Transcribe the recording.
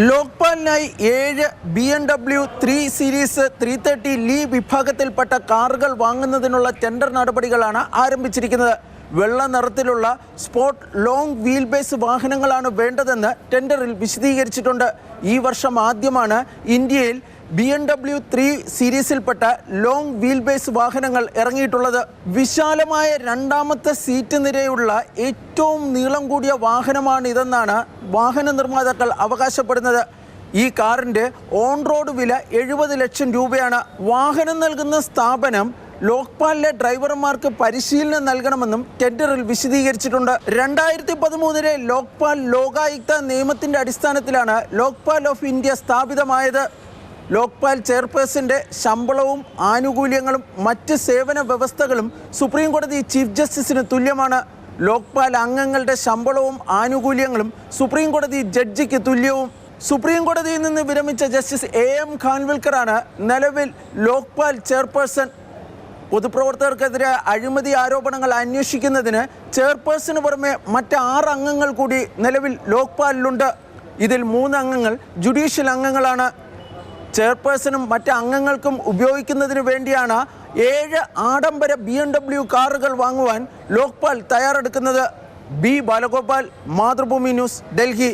ലോക്പാലിനായി 7 BMW 3 series 330 Lee വിഭാഗത്തിൽപ്പെട്ട കാറുകൾ വാങ്ങുന്നതിനുള്ള tender നടപടികളാണ് ആരംഭിച്ചിരിക്കുന്നത്. വെള്ള നിറത്തിലുള്ള സ്പോർട്ട് ലോങ് വീൽ ബേസ് വാഹനങ്ങളാണ് വേണ്ടതെന്ന് ടെൻഡറിൽ വിശദീകരിച്ചിട്ടുണ്ട്. ഈ വർഷം ആദ്യമാണ് ഇന്ത്യയിൽ BMW 3 സീരീസിൽപ്പെട്ട ലോങ് വീൽ ബേസ് വാഹനങ്ങൾ ഇറങ്ങിയിട്ടുള്ളത്. വിശാലമായ രണ്ടാമത്തെ സീറ്റ് നിരയുള്ള ഏറ്റവും നീളം കൂടിയ വാഹനമാണിതെന്നാണ് വാഹന നിർമ്മാതാക്കൾ അവകാശപ്പെടുന്നത്. ഈ കാറിൻ്റെ ഓൺ റോഡ് വില 70 ലക്ഷം രൂപയാണ്. വാഹനം നൽകുന്ന സ്ഥാപനം ലോക്പാലിലെ ഡ്രൈവർമാർക്ക് പരിശീലനം നൽകണമെന്നും ടെൻഡറിൽ വിശദീകരിച്ചിട്ടുണ്ട്. 2013 ലോക്പാൽ ലോകായുക്ത നിയമത്തിൻ്റെ അടിസ്ഥാനത്തിലാണ് ലോക്പാൽ ഓഫ് ഇന്ത്യ സ്ഥാപിതമായത്. ലോക്പാൽ ചെയർപേഴ്സന്റെ ശമ്പളവും ആനുകൂല്യങ്ങളും മറ്റ് സേവന വ്യവസ്ഥകളും സുപ്രീം കോടതി ചീഫ് ജസ്റ്റിസിന് തുല്യമാണ്. ലോക്പാൽ അംഗങ്ങളുടെ ശമ്പളവും ആനുകൂല്യങ്ങളും സുപ്രീം കോടതി ജഡ്ജിക്ക് തുല്യവും. സുപ്രീം കോടതിയിൽ നിന്ന് വിരമിച്ച ജസ്റ്റിസ് AM ഖാൻവിൽക്കറാണ് നിലവിൽ ലോക്പാൽ ചെയർപേഴ്സൺ. പൊതുപ്രവർത്തകർക്കെതിരെ അഴിമതി ആരോപണങ്ങൾ അന്വേഷിക്കുന്നതിന് ചെയർപേഴ്സന് പുറമെ മറ്റ് 6 അംഗങ്ങൾ കൂടി നിലവിൽ ലോക്പാലിലുണ്ട്. ഇതിൽ 3 അംഗങ്ങൾ ജുഡീഷ്യൽ അംഗങ്ങളാണ്. ചെയർപേഴ്സണും മറ്റ് അംഗങ്ങൾക്കും ഉപയോഗിക്കുന്നതിന് വേണ്ടിയാണ് 7 ആഡംബര BMW കാറുകൾ വാങ്ങുവാൻ ലോക്പാൽ തയ്യാറെടുക്കുന്നത്. B Balagopal, Mathrubhumi news, Delhi.